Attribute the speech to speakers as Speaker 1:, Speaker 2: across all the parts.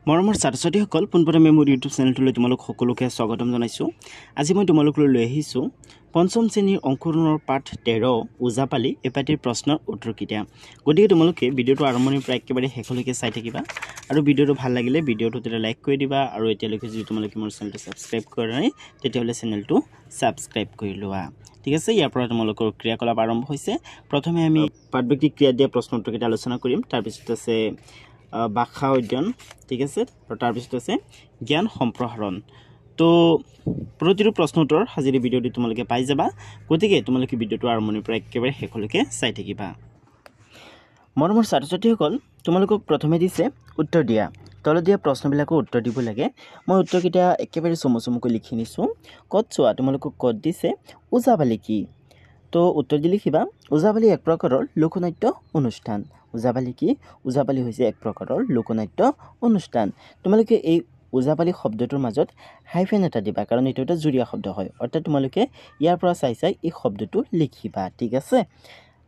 Speaker 1: মৰমৰ ছাত্ৰ-ছাত্ৰীসকল পোনপ্ৰথমে মোৰ ইউটিউব চেনেলটোলৈ তোমালোক সকলোকে স্বাগতম জনাইছোঁ। আজি মই তোমালোকলৈ লৈ আহিছোঁ পঞ্চম শ্ৰেণীৰ অংকুৰণৰ পাঠ 13 ওজাপালি এই পাঠৰ প্ৰশ্নৰ উত্তৰ কেতিয়া। গতিকে তোমালোকে ভিডিঅ'টো আৰম্ভণিৰ পৰা একেবাৰে শেষলৈকে চাই থাকিবা আৰু ভিডিঅ'টো ভাল লাগিলে ভিডিঅ'টো তেতিয়া লাইক কৰি দিবা আৰু এতিয়ালৈকে যদি তোমালোকে মোৰ চেনেলটো ছাবস্ক্ৰাইব কৰা নাই তেতিয়াহ'লে চেনেলটো ছাবস্ক্ৰাইব কৰি লোৱা। ঠিক আছে, ইয়াৰ পৰা তোমালোকৰ ক্ৰিয়াকলাপ আৰম্ভ হৈছে। প্ৰথমে আমি পাঠভিত্তিক ক্ৰিয়া দিয়া প্ৰশ্ন উত্তৰকেইটা আলোচনা কৰিম। তাৰপিছত আছে ভাষা অধ্যয়ন, ঠিক আছে, আৰু তাৰপিছত আছে জ্ঞান সম্প্ৰসাৰণ। তো প্ৰতিটো প্ৰশ্ন উত্তৰ হাজিৰি ভিডিঅ'টো তোমালোকে পাই যাবা। গতিকে তোমালোকে ভিডিঅ'টো আৰম্ভণিৰ পৰা একেবাৰে শেষলৈকে চাই থাকিবা। মৰমৰ ছাত্ৰ ছাত্ৰীসকল, তোমালোকক প্ৰথমে দিছে উত্তৰ দিয়া। তলত দিয়া প্ৰশ্নবিলাকৰ উত্তৰ দিব লাগে। মই উত্তৰকেইটা একেবাৰে চমুকৈ লিখি নিছোঁ। ক'ত চোৱা, তোমালোকক ক'ত দিছে ওজাপালি কি। তো উত্তৰ দি লিখিবা ওজাপালি এক প্ৰকাৰৰ লোকনাট্য অনুষ্ঠান। ওজাপালি কি? ওজাপালি হৈছে এক প্ৰকাৰৰ লোকনাট্য অনুষ্ঠান। তোমালোকে এই ওজাপালি শব্দটোৰ মাজত হাইফেন এটা দিবা, কাৰণ এইটো এটা জুৰীয়া শব্দ হয়। অৰ্থাৎ তোমালোকে ইয়াৰ পৰা চাই এই শব্দটো লিখিবা। ঠিক আছে,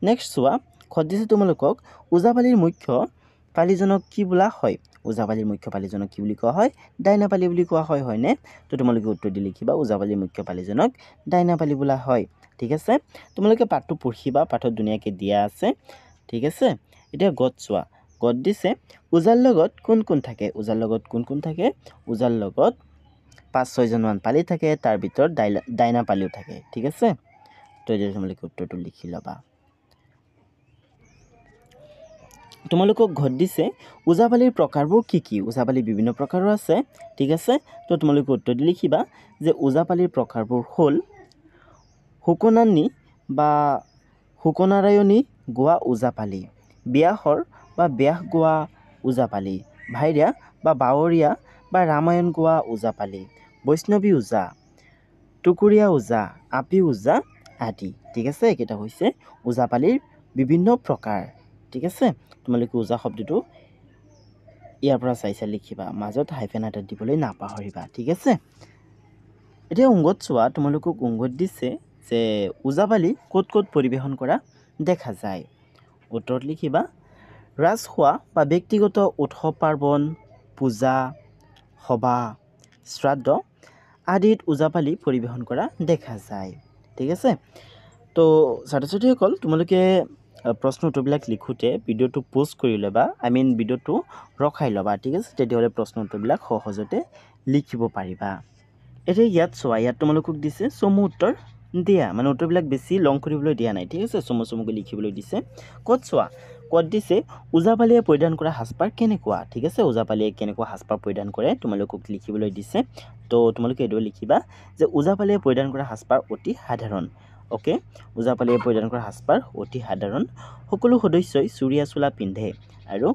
Speaker 1: নেক্সট চোৱা, খত দিছে তোমালোকক ওজাপালিৰ মুখ্য পালিজনক কি বোলা হয়। ওজাপালিৰ মুখ্য পালিজনক কি বুলি কোৱা হয়? ডাইনাপালি বুলি কোৱা হয়, হয়নে? তো তোমালোকে উত্তৰ দি লিখিবা ওজাপালিৰ মুখ্য পালিজনক ডাইনাপালি বোলা হয়। ঠিক আছে, তোমালোকে পাঠটো পঢ়িবা, পাঠত ধুনীয়াকৈ দিয়া আছে। ঠিক আছে, এতিয়া গত চোৱা, গত দিছে ওজাৰ লগত কোন কোন থাকে। ওজাৰ লগত কোন কোন থাকে? ওজাৰ লগত ৫-৬জনমান পালি থাকে, তাৰ ভিতৰত ডাইনাপালিও থাকে। ঠিক আছে, তো এতিয়া তোমালোকে উত্তৰটো লিখি ল'বা। তোমালোকক ঘট দিছে ওজাপালিৰ প্ৰকাৰবোৰ কি কি। ওজাপালি বিভিন্ন প্ৰকাৰৰ আছে। ঠিক আছে, তো তোমালোকে উত্তৰ দি লিখিবা যে ওজাপালিৰ প্ৰকাৰবোৰ হ'ল শুকনানী বা শুকনাৰায়ণী গোৱা ওজাপালি, ব্যাসৰ বা ব্যাস গোৱা ওজাপালি, ভাইৰা বা বাৱৰীয়া বা ৰামায়ণ গোৱা ওজাপালি, বৈষ্ণৱী ওজা, টুকুৰীয়া ওজা, আপী ওজা আদি। ঠিক আছে, এইকেইটা হৈছে ওজাপালিৰ বিভিন্ন প্ৰকাৰ। ঠিক আছে, তোমালোকে ওজা শব্দটো ইয়াৰ পৰা চাই লিখিবা, মাজত হাইফেন এটা দিবলৈ নাপাহৰিবা। ঠিক আছে, এতিয়া অংগত চোৱা, তোমালোকক অংগত দিছে যে ওজাপালি ক'ত ক'ত পৰিৱেশন কৰা দেখা যায়। উত্তৰত লিখিবা ৰাজখোৱা বা ব্যক্তিগত উৎসৱ পাৰ্বণ, পূজা, সভা, শ্ৰাদ্ধ আদিত ওজাপালি পৰিৱেশন কৰা দেখা যায়। ঠিক আছে, তো ছাত্ৰ ছাত্ৰীসকল, তোমালোকে প্ৰশ্ন উত্তৰবিলাক লিখোঁতে ভিডিঅ'টো প'জ কৰি ল'বা, ভিডিঅ'টো ৰখাই ল'বা। ঠিক আছে, তেতিয়াহ'লে প্ৰশ্ন উত্তৰবিলাক সহজতে লিখিব পাৰিবা। এতিয়া ইয়াত চোৱা, ইয়াত তোমালোকক দিছে চমু উত্তৰ দিয়া, মানে উত্তৰবিলাক বেছি লং কৰিবলৈ দিয়া নাই। ঠিক আছে, চমুকৈ লিখিবলৈ দিছে। ক'ত চোৱা, ক'ত দিছে ওজাপালিয়ে পৰিধান কৰা সাজপাৰ কেনেকুৱা। ঠিক আছে, ওজাপালিয়ে কেনেকুৱা সাজপাৰ পৰিধান কৰে তোমালোকক লিখিবলৈ দিছে। তো তোমালোকে এইদৰে লিখিবা যে ওজাপালিয়ে পৰিধান কৰা সাজপাৰ অতি সাধাৰণ। অ'কে, ওজাপালিয়ে পৰিধান কৰা সাজপাৰ অতি সাধাৰণ। সকলো সদস্যই চুৰিয়া চোলা পিন্ধে আৰু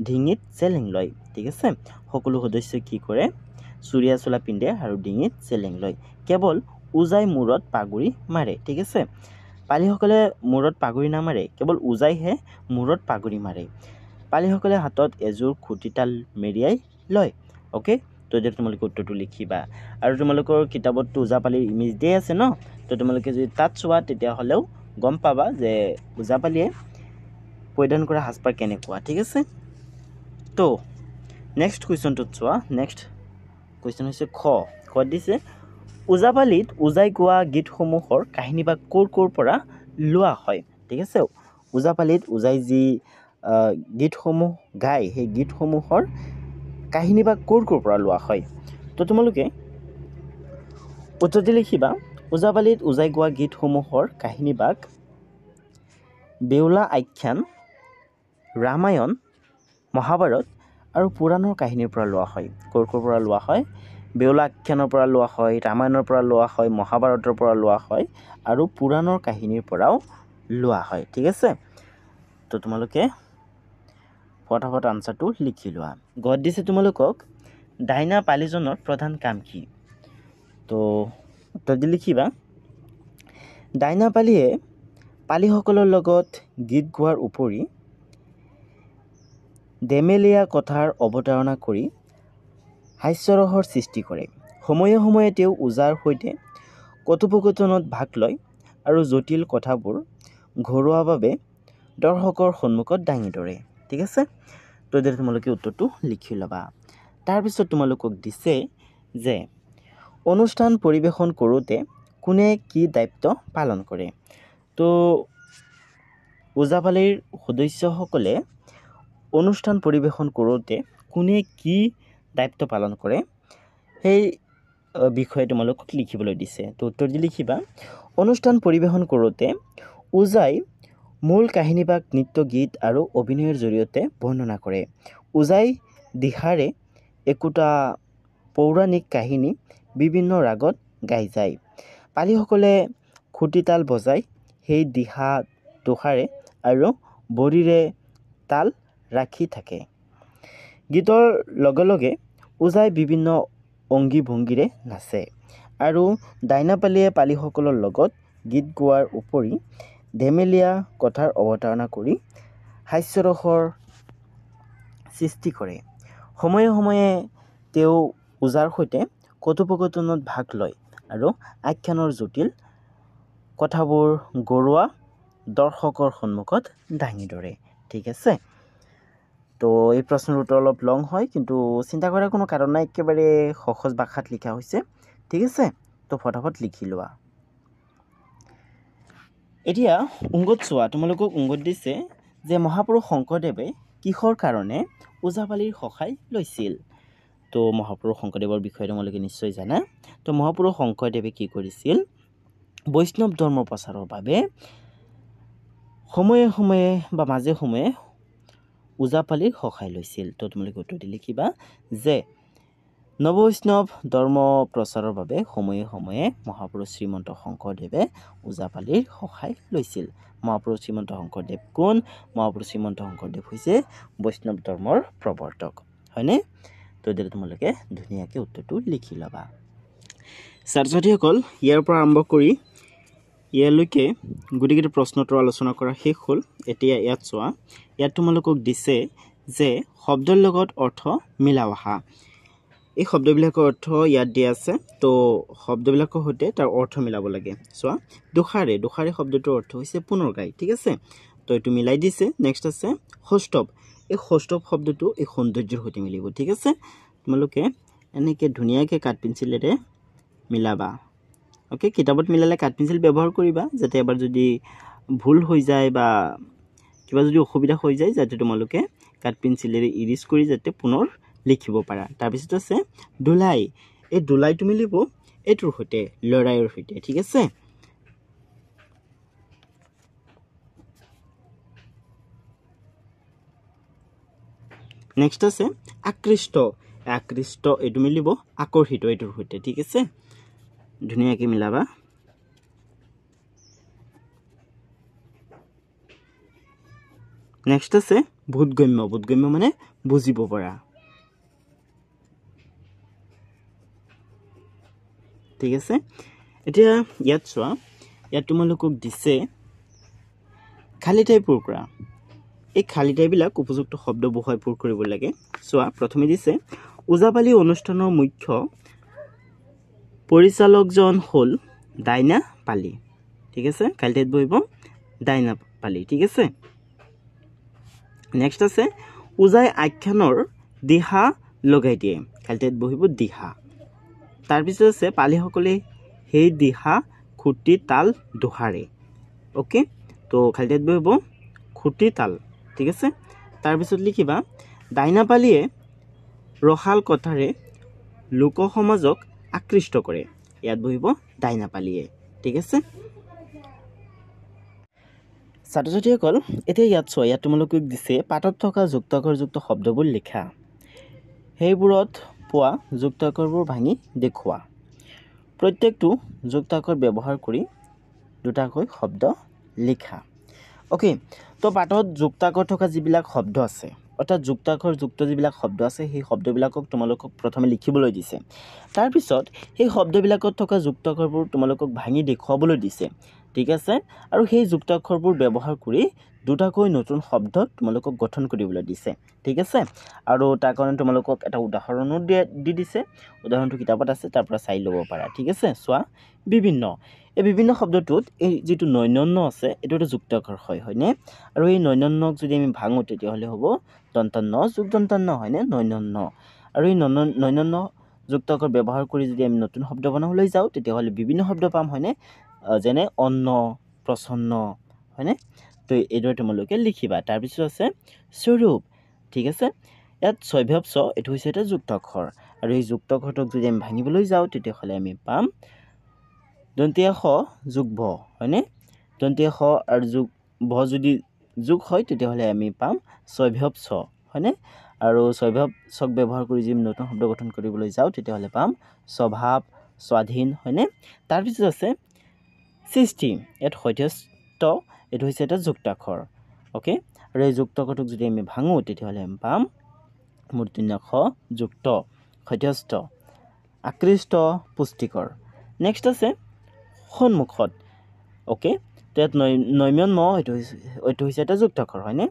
Speaker 1: ডিঙিত চেলেং লয়। ঠিক আছে, সকলো সদস্যই কি কৰে? চুৰিয়া চোলা পিন্ধে আৰু ডিঙিত চেলেং লয়। কেৱল ওজাই মূৰত পাগুৰি মাৰে। ঠিক আছে, পালিসকলে মূৰত পাগুৰি নামাৰে, কেৱল ওজাইহে মূৰত পাগুৰি মাৰে। পালিসকলে হাতত এযোৰ খুটিতাল মেৰিয়াই লয়। অ'কে, তো এতিয়া তোমালোকে উত্তৰটো লিখিবা। আৰু তোমালোকৰ কিতাপততো ওজাপালিৰ ইমেজ দিয়া আছে ন, তো তোমালোকে যদি তাত চোৱা তেতিয়াহ'লেও গম পাবা যে ওজাপালিয়ে পৰিধান কৰা সাজপাৰ কেনেকুৱা। ঠিক আছে, তো নেক্সট কুৱেশ্যনটোত চোৱা। নেক্সট কুৱেশ্যন হৈছে খত দিছে ওজাপালিত ওজাই গোৱা গীতসমূহৰ কাহিনী বা ক'ৰ পৰা লোৱা হয়। ঠিক আছে, ওজাপালিত ওজাই যি গীতসমূহ গায় সেই গীতসমূহৰ কাহিনী বা ক'ৰ পৰা লোৱা হয়। তো তোমালোকে উত্তৰ দি লিখিবা ওজাপালিত ওজাই গোৱা গীতসমূহৰ কাহিনী ভাগ বেউলা আখ্যান, ৰামায়ণ, মহাভাৰত আৰু পুৰাণৰ কাহিনীৰ পৰা লোৱা হয়। ক'ৰ পৰা লোৱা হয়? বেউলা আখ্যানৰ পৰা লোৱা হয়, ৰামায়ণৰ পৰা লোৱা হয়, মহাভাৰতৰ পৰা লোৱা হয় আৰু পুৰাণৰ কাহিনীৰ পৰাও লোৱা হয়। ঠিক আছে, তো তোমালোকে ফটাফট আনচাৰটো লিখি লোৱা। গত দিছে তোমালোকক ডাইনা পালিজনৰ প্ৰধান কাম কি। তো উত্তৰ দি লিখিবা ডাইনাপালিয়ে পালিসকলৰ লগত গীত গোৱাৰ উপৰি ধেমেলীয়া কথাৰ অৱতাৰণা কৰি হাস্যৰসৰ সৃষ্টি কৰে। সময়ে সময়ে তেওঁ ওজাৰ সৈতে কথোপকথনত ভাগ লয় আৰু জটিল কথাবোৰ ঘৰুৱাভাৱে দৰ্শকৰ সন্মুখত দাঙি ধৰে। ঠিক আছে, তো এতিয়া তোমালোকে উত্তৰটো লিখি ল'বা। তাৰপিছত তোমালোকক দিছে যে অনুষ্ঠান পৰিৱেশন কৰোঁতে কোনে কি দায়িত্ব পালন কৰে। তো ওজাপালিৰ সদস্যসকলে অনুষ্ঠান পৰিৱেশন কৰোঁতে কোনে কি দায়িত্ব পালন কৰে সেই বিষয়ে তোমালোকক লিখিবলৈ দিছে। তো উত্তৰ দি লিখিবা, অনুষ্ঠান পৰিৱেশন কৰোঁতে ওজাই মূল কাহিনীভাগ নৃত্য গীত আৰু অভিনয়ৰ জৰিয়তে বৰ্ণনা কৰে। ওজাই দিহাৰে একোটা পৌৰাণিক কাহিনী বিভিন্ন ৰাগত গাই যায়। পালিসকলে খুঁটিতাল বজাই সেই দিহা দোহাৰে আৰু বৰিৰে তাল ৰাখি থাকে। গীতৰ লগে লগে ওজাই বিভিন্ন অংগী ভংগীৰে নাচে আৰু ডাইনাপালীয়ে পালিসকলৰ লগত গীত গোৱাৰ উপৰি ধেমেলীয়া কথাৰ অৱতাৰণা কৰি হাস্যৰসৰ সৃষ্টি কৰে। সময়ে সময়ে তেওঁ ওজাৰ সৈতে কথোপকথনত ভাগ লয় আৰু আখ্যানৰ জটিল কথাবোৰ গৰুৱা দৰ্শকৰ সন্মুখত দাঙি ধৰে। ঠিক আছে, তো এই প্ৰশ্নৰ উত্তৰ অলপ লং হয়, কিন্তু চিন্তা কৰাৰ কোনো কাৰণ নাই, একেবাৰে সহজ ভাষাত লিখা হৈছে। ঠিক আছে, তো ফটাফট লিখি লোৱা। এতিয়া অংগত চোৱা, তোমালোকক অংগত দিছে যে মহাপুৰুষ শংকৰদেৱে কিহৰ কাৰণে ওজাপালিৰ সহায় লৈছিল। তো মহাপুৰুষ শংকৰদেৱৰ বিষয়ে তোমালোকে নিশ্চয় জানা। তো মহাপুৰুষ শংকৰদেৱে কি কৰিছিল, বৈষ্ণৱ ধৰ্ম প্ৰচাৰৰ বাবে সময়ে সময়ে বা মাজে সময়ে ওজাপালিৰ সহায় লৈছিল। তো তোমালোকে উত্তৰ দি লিখিবা যে নৱবৈষ্ণৱ ধৰ্ম প্ৰচাৰৰ বাবে সময়ে সময়ে মহাপুৰুষ শ্ৰীমন্ত শংকৰদেৱে ওজাপালিৰ সহায় লৈছিল। মহাপুৰুষ শ্ৰীমন্ত শংকৰদেৱ কোন? মহাপুৰুষ শ্ৰীমন্ত শংকৰদেৱ হৈছে বৈষ্ণৱ ধৰ্মৰ প্ৰৱৰ্তক, হয়নে? তো এতিয়া তোমালোকে ধুনীয়াকৈ উত্তৰটো লিখি ল'বা। ছাত্ৰ ছাত্ৰীসকল, ইয়াৰ পৰা আৰম্ভ কৰি ইয়ালৈকে গোটেইকেইটা প্ৰশ্নটোৰ আলোচনা কৰা শেষ হ'ল। এতিয়া ইয়াত চোৱা, ইয়াত তোমালোকক দিছে যে শব্দৰ লগত অৰ্থ মিলাও আহা। এই শব্দবিলাকৰ অৰ্থ ইয়াত দিয়া আছে, তো শব্দবিলাকৰ সৈতে তাৰ অৰ্থ মিলাব লাগে। চোৱা, দোষাৰে, দোষাৰে শব্দটোৰ অৰ্থ হৈছে পুনৰ গাই। ঠিক আছে, তো এইটো মিলাই দিছে। নেক্সট আছে সৌষ্ঠৱ, এই সৌষ্ঠৱ শব্দটো এই সৌন্দৰ্যৰ সৈতে মিলিব। ঠিক আছে, তোমালোকে এনেকৈ ধুনীয়াকৈ কাঠ পেঞ্চিলেৰে মিলাবা। অ'কে, কিতাপত মিলালে কাঠ পেঞ্চিল ব্যৱহাৰ কৰিবা, যাতে এবাৰ যদি ভুল হৈ যায় বা কিবা যদি অসুবিধা হৈ যায়, যাতে তোমালোকে কাঠ পেঞ্চিলেৰে ইৰিজ কৰি যাতে পুনৰ লিখিব পাৰা। তাৰপিছত আছে দোলাই, এই দোলাইটো মিলিব এইটোৰ সৈতে, লৰাইৰ সৈতে। ঠিক আছে, নেক্সট আছে আকৃষ্ট, আকৃষ্ট এইটো মিলিব আকৰ্ষিত এইটোৰ সৈতে। ঠিক আছে, ধুনীয়াকৈ মিলাবা। নেক্সট আছে বোধগম্য, বোধগম্য মানে বুজিব পৰা। ঠিক আছে, এতিয়া ইয়াত চোৱা, ইয়াত তোমালোকক দিছে খালী ঠাই পূৰ কৰা। এই খালী ঠাইবিলাক উপযুক্ত শব্দ বহুৱাই পূৰ কৰিব লাগে। চোৱা, প্ৰথমে দিছে ওজাপালি অনুষ্ঠানৰ মুখ্য পৰিচালকজন হ'ল ডাইনাপালি। ঠিক আছে, খালী ঠাইত বহিব ডাইনাপালি। ঠিক আছে, নেক্সট আছে ওজাই আখ্যানৰ দিহা লগাই দিয়ে, খালী ঠাইত বহিব দিহা। তাৰপিছত আছে পালিসকলে সেই দিহা খুটি তাল দোহাৰে। অ'কে, তো খালী ঠাইত বহিব খুটি তাল। ঠিক আছে, তাৰপিছত লিখিবা ডাইনাপালীয়ে ৰসাল কথাৰে লোকসমাজক আকৃষ্ট কৰে, ইয়াত বহিব ডাইনাপালীয়ে। ঠিক আছে, ছাত্ৰ ছাত্ৰীসকল, এতিয়া ইয়াত চোৱা, ইয়াত তোমালোকক দিছে পাতত থকা যুক্তাক্ষৰযুক্ত শব্দবোৰ লিখা, সেইবোৰত পোৱা যুক্তাক্ষৰবোৰ ভাঙি দেখুওৱা। প্ৰত্যেকটো যুক্তাক্ষৰ ব্যৱহাৰ কৰি দুটাকৈ শব্দ লিখা। অ'কে, তো পাতত যুক্তাক্ষৰ থকা যিবিলাক শব্দ আছে, অৰ্থাৎ যুক্তাক্ষৰযুক্ত যিবিলাক শব্দ আছে, সেই শব্দবিলাকক তোমালোকক প্ৰথমে লিখিবলৈ দিছে। তাৰপিছত সেই শব্দবিলাকত থকা যুক্তাক্ষৰবোৰ তোমালোকক ভাঙি দেখুৱাবলৈ দিছে। ঠিক আছে, আৰু সেই যুক্তাক্ষৰবোৰ ব্যৱহাৰ কৰি দুটাকৈ নতুন শব্দ তোমালোকক গঠন কৰিবলৈ দিছে। ঠিক আছে, আৰু তাৰ কাৰণে তোমালোকক এটা উদাহৰণো দি দিছে। উদাহৰণটো কিতাপত আছে, তাৰ পৰা চাই ল'ব পাৰা। ঠিক আছে, চোৱা, বিভিন্ন, এই বিভিন্ন শব্দটোত এই যিটো নৈনন্য আছে, এইটো এটা যুক্তাক্ষৰ হয়, হয়নে? আৰু এই নৈনন্যক যদি আমি ভাঙো, তেতিয়াহ'লে হ'ব দন্তান্ন যোগ দন্তান্ন, হয়নে? নৈনন্য। আৰু এই নন্য যুক্ত আখৰ ব্যৱহাৰ কৰি যদি আমি নতুন শব্দ বনাবলৈ যাওঁ তেতিয়াহ'লে বিভিন্ন শব্দ পাম হয়নে যেনে অন্ন প্ৰসন্ন হয়নে তো এইদৰে তোমালোকে লিখিবা তাৰপিছত আছে স্বৰূপ ঠিক আছে ইয়াত স্বভাৱ ছ এইটো হৈছে এটা যুক্ত আখৰ আৰু এই যুক্ত আখৰটোক যদি আমি ভাঙিবলৈ যাওঁ তেতিয়াহ'লে আমি পাম দন্তীয়া খ যোগ ভ হয়নে দন্তীয়া খ আৰু যোগ ভ যদি যোগ হয় তেতিয়াহ'লে আমি পাম স্বভাৱ ছ হয়নে আৰু স্বভাৱ ছক ব্যৱহাৰ কৰি যদি নতুন শব্দ গঠন কৰিবলৈ যাওঁ তেতিয়াহ'লে পাম স্বভাৱ স্বাধীন হয়নে তাৰপিছত আছে সৃষ্টি ইয়াত সত্যস্ত এইটো হৈছে এটা যুক্তাক্ষৰ অ'কে আৰু এই যুক্তাক্ষৰটোক যদি আমি ভাঙো তেতিয়াহ'লে আমি পাম মূৰ্ধন্য খ যুক্ত সত্যস্ত আকৃষ্ট পুষ্টিকৰ নেক্সট আছে সন্মুখত অ'কে তো ইয়াত নৈম্যন্ম এইটো হৈছে এটা যুক্তাক্ষৰ হয়নে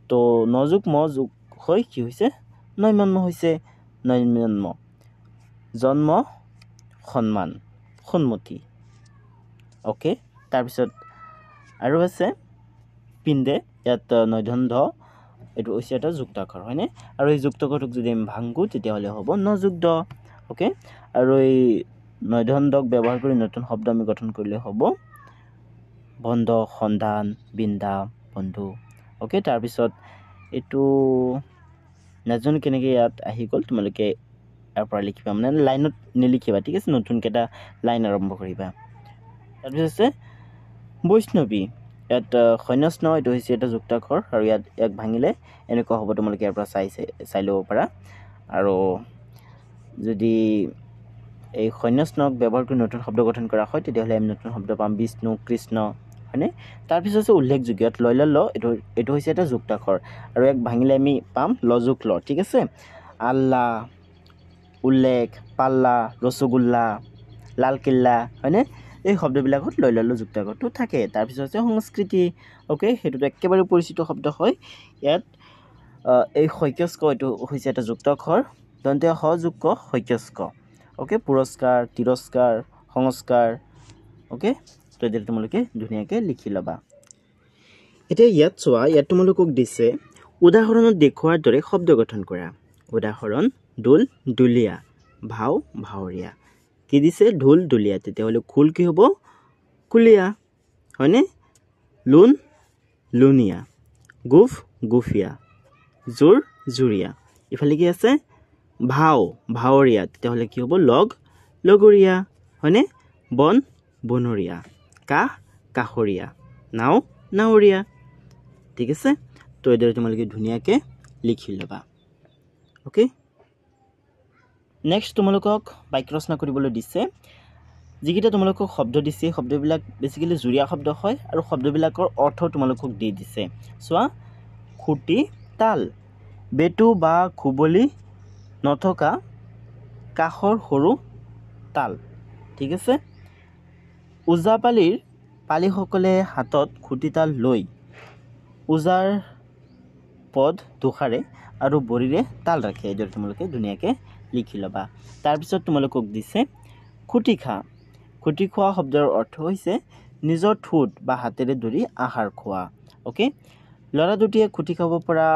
Speaker 1: তো নযোগ ম যোগ হৈ কি হৈছে নৈম্যন্ম হৈছে নৈম্যন্ম জন্ম সন্মান সন্মতি অ'কে তাৰপিছত আৰু আছে পিণ্ডে ইয়াত নৈধন্ধ এইটো হৈছে এটা যুক্তাক্ষৰ হয়নে আৰু এই যুক্তাক্ষৰটোক যদি আমি ভাঙো তেতিয়াহ'লে হ'ব নযুক্ত অ'কে আৰু এই নৈধন্ধক ব্যৱহাৰ কৰি নতুন শব্দ আমি গঠন কৰিলে হ'ব বন্ধ সন্ধান বিন্দা বন্ধু অ'কে তাৰপিছত এইটো নাজানো কেনেকৈ ইয়াত আহি গ'ল তোমালোকে ইয়াৰ পৰা লিখিবা মানে লাইনত নিলিখিবা ঠিক আছে নতুনকৈ এটা লাইন আৰম্ভ কৰিবা তাৰপিছত আছে বৈষ্ণৱী ইয়াত সন্ন্যাসন এইটো হৈছে এটা যুক্তাক্ষৰ আৰু ইয়াক ভাঙিলে এনেকুৱা হ'ব তোমালোকে ইয়াৰ পৰা চাই ল'ব পাৰা আৰু যদি এই সন্ন্যাসনক ব্যৱহাৰ কৰি নতুন শব্দ গঠন কৰা হয় তেতিয়াহ'লে আমি নতুন শব্দ পাম বিষ্ণু কৃষ্ণ হয়নে তাৰপিছত আছে উল্লেখযোগ্য ইয়াত ল এইটো হৈছে এটা যুক্তাক্ষৰ আৰু ইয়াক ভাঙিলে আমি পাম লযোগ ল ঠিক আছে আল্লাহ উল্লেখ পাল্লা ৰসগোল্লা লালকিল্লা হয়নে এই শব্দবিলাকত ল যুক্তাক্ষৰটো থাকে তাৰপিছত আছে সংস্কৃতি অ'কে সেইটোতো একেবাৰে পৰিচিত শব্দ হয় ইয়াত এই শৈক্যস্ক এইটো হৈছে এটা যুক্তাক্ষৰ দন্তীয় স যোগ ক শৈক্যস্ক অ'কে পুৰস্কাৰ তিৰস্কাৰ সংস্কাৰ অ'কে তো এতিয়া তোমালোকে ধুনীয়াকৈ লিখি ল'বা এতিয়া ইয়াত চোৱা ইয়াত তোমালোকক দিছে উদাহৰণত দেখুওৱাৰ দৰে শব্দ গঠন কৰা উদাহৰণ ঢোল ঢুলীয়া ভাও ভাৱৰীয়া কি দিছে ঢোল ঢুলীয়া তেতিয়াহ'লে খোল কি হ'ব কুলীয়া হয়নে লোন লুনীয়া গোফ গুফীয়া জোৰ জুৰীয়া ইফালে কি আছে ভাও ভাৱৰীয়া তেতিয়াহ'লে কি হ'ব লগ লগৰীয়া হয়নে বন বনৰীয়া কাহ কাষৰীয়া নাও নাৱৰীয়া ঠিক আছে তো এইদৰে তোমালোকে ধুনীয়াকৈ লিখি ল'বা অ'কে নেক্সট তোমালোকক বাক্য ৰচনা কৰিবলৈ দিছে যিকেইটা তোমালোকক শব্দ দিছে শব্দবিলাক বেছিকেলি জুৰীয়া শব্দ হয় আৰু শব্দবিলাকৰ অৰ্থ তোমালোকক দি দিছে চোৱা খুটি তাল বেটু বা খুবলি নথকা কাষৰ সৰু তাল ঠিক আছে ওজাপালিৰ পালিসকলে হাতত খুটিতাল লৈ ওজাৰ পদ দুষাৰে আৰু বৰিৰে তাল ৰাখে এইদৰে তোমালোকে ধুনীয়াকৈ লিখি ল'বা তাৰপিছত তোমালোকক দিছে খুটি খা খুটি খোৱা শব্দৰ অৰ্থ হৈছে নিজৰ ঠোঁট বা হাতেৰে ধৰি আহাৰ খোৱা অ'কে ল'ৰা দুটিয়ে খুটি খাব পৰা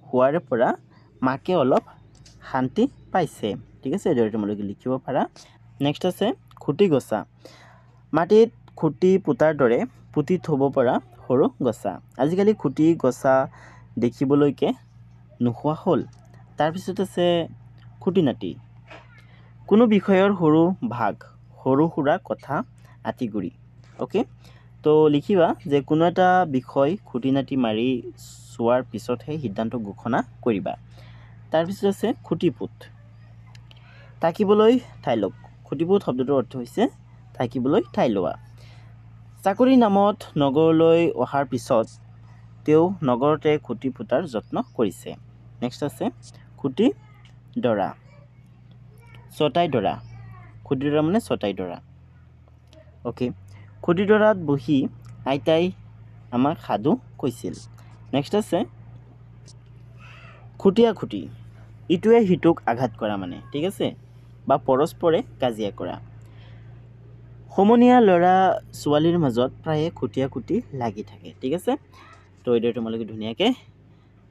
Speaker 1: হোৱাৰ পৰা মাকে অলপ শান্তি পাইছে ঠিক আছে এইদৰে তোমালোকে লিখিব পাৰা নেক্সট আছে খুটি গছা মাটিত খুটি পোতাৰ দৰে পুতি থ'ব পৰা সৰু গছা আজিকালি খুটি গছা দেখিবলৈকে নোহোৱা হ'ল তাৰপিছত আছে খুটি নাতি কোনো বিষয়ৰ সৰু ভাগ সৰু সুৰা কথা আঁতিগুৰি অ'কে তো লিখিবা যে কোনো এটা বিষয় খুটি নাতি মাৰি চোৱাৰ পিছতহে সিদ্ধান্ত ঘোষণা কৰিবা তাৰপিছত আছে খুটিপুত থাকিবলৈ ঠাই লওক খুটিপুত শব্দটোৰ অৰ্থ হৈছে থাকিবলৈ ঠাই লোৱা চাকৰি নামত নগৰলৈ অহাৰ পিছত তেওঁ নগৰতে খুটি পোতাৰ যত্ন কৰিছে নেক্সট আছে খুটি দৰা ছটাই দৰা খুটি দৰা মানে ছটাই দৰা অ'কে খুটি দৰাত বহি আইতাই আমাক সাধু কৈছিল নেক্সট আছে খুটিয়া খুটি ইটোৱে সিটোক আঘাত কৰা মানে ঠিক আছে বা পৰস্পৰে কাজিয়া কৰা সমনীয়া ল'ৰা ছোৱালীৰ মাজত প্ৰায়ে খুটিয়া খুটি লাগি থাকে ঠিক আছে তো এইদৰে তোমালোকে ধুনীয়াকৈ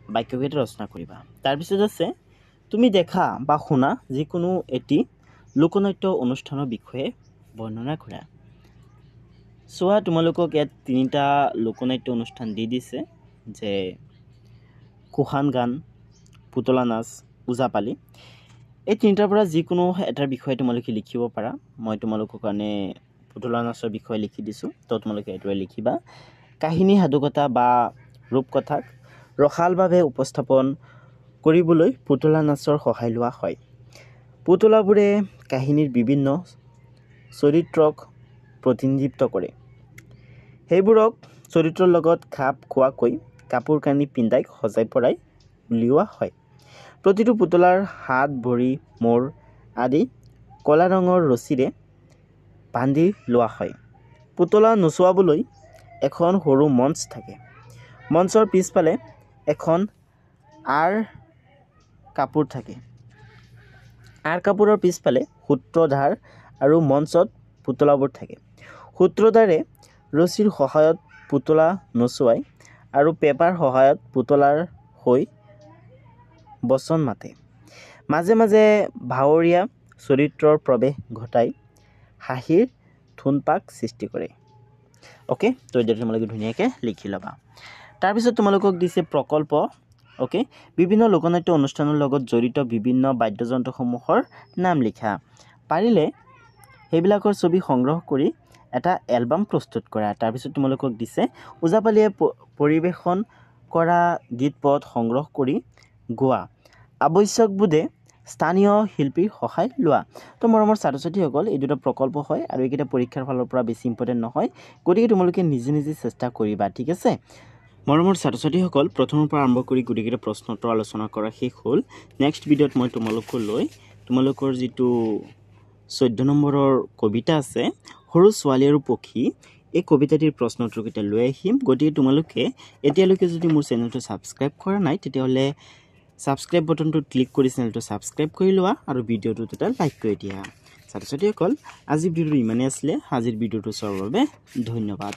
Speaker 1: বাক্যকেইটা ৰচনা কৰিবা তাৰপিছত আছে তুমি দেখা বা শুনা যিকোনো এটি লোকনাট্য অনুষ্ঠানৰ বিষয়ে বৰ্ণনা কৰা চোৱা তোমালোকক ইয়াত তিনিটা লোকনাট্য অনুষ্ঠান দি দিছে যে কুশান গান পুতলা নাচ ওজাপালি এই তিনিটাৰ পৰা যিকোনো এটাৰ বিষয়ে তোমালোকে লিখিব পাৰা মই তোমালোকৰ কাৰণে পুতলা নাচৰ বিষয়ে লিখি দিছোঁ তো তোমালোকে এইটোৱে লিখিবা কাহিনী সাধুকথা বা ৰূপকথাক ৰসালভাৱে উপস্থাপন কৰিবলৈ পুতলা নাচৰ সহায় লোৱা হয় পুতলাবোৰে কাহিনীৰ বিভিন্ন চৰিত্ৰক প্ৰতিনিধিত্ব কৰে সেইবোৰক চৰিত্ৰৰ লগত খাপ খোৱাকৈ কাপোৰ কানি পিন্ধাই সজাই পৰাই উলিওৱা হয় প্ৰতিটো পুতলাৰ হাত ভৰি মূৰ আদি কলা ৰঙৰ ৰছীৰে বান্ধি লোৱা হয় পুতলা নচুৱাবলৈ এখন সৰু মঞ্চ থাকে মঞ্চৰ পিছফালে এখন আৰ কাপোৰ থাকে আৰ কাপোৰৰ পিছফালে সূত্ৰধাৰ আৰু মঞ্চত পুতলাবোৰ থাকে সূত্ৰধাৰে ৰছীৰ সহায়ত পুতলা নচুৱাই আৰু পেপাৰ সহায়ত পুতলাৰ হৈ বচন মাতে মাজে মাজে ভাৱৰীয়া চৰিত্ৰৰ প্ৰৱেশ ঘটাই হাঁহিৰ ধুনপাক সৃষ্টি কৰে অ'কে তো এতিয়া তোমালোকে ধুনীয়াকৈ লিখি ল'বা তাৰপিছত তোমালোকক দিছে প্ৰকল্প অ'কে বিভিন্ন লোকনাট্য অনুষ্ঠানৰ লগত জড়িত বিভিন্ন বাদ্যযন্ত্ৰসমূহৰ নাম লিখা পাৰিলে সেইবিলাকৰ ছবি সংগ্ৰহ কৰি এটা এলবাম প্ৰস্তুত কৰা তাৰপিছত তোমালোকক দিছে ওজাপালিয়ে পৰিৱেশন কৰা গীত পদ সংগ্ৰহ কৰি গোৱা আৱশ্যকবোধে স্থানীয় শিল্পীৰ সহায় লোৱা তো মৰমৰ ছাত্ৰ ছাত্ৰীসকল এই দুটা প্ৰকল্প হয় আৰু এইকেইটা পৰীক্ষাৰ ফালৰ পৰা বেছি ইম্পৰ্টেণ্ট নহয় গতিকে তোমালোকে নিজে নিজে চেষ্টা কৰিবা ঠিক আছে মৰমৰ ছাত্ৰ ছাত্ৰীসকল প্ৰথমৰ পৰা আৰম্ভ কৰি গোটেইকেইটা প্ৰশ্ন উত্তৰ আলোচনা কৰা শেষ হ'ল নেক্সট ভিডিঅ'ত মই তোমালোকৰ যিটো 14 নম্বৰৰ কবিতা আছে সৰু ছোৱালী আৰু পক্ষী এই কবিতাটিৰ প্ৰশ্ন উত্তৰকেইটা লৈ আহিম গতিকে তোমালোকে এতিয়ালৈকে যদি মোৰ চেনেলটো ছাবস্ক্ৰাইব কৰা নাই তেতিয়াহ'লে ছাবস্ক্ৰাইব বটনটো ক্লিক কৰি চেনেলটো ছাবস্ক্ৰাইব কৰি লোৱা আৰু ভিডিঅ'টো এটা লাইক কৰি দিয়া ছাত্ৰ ছাত্ৰীসকল আজিৰ ভিডিঅ'টো ইমানেই আছিলে আজিৰ ভিডিঅ'টো চোৱাৰ বাবে ধন্যবাদ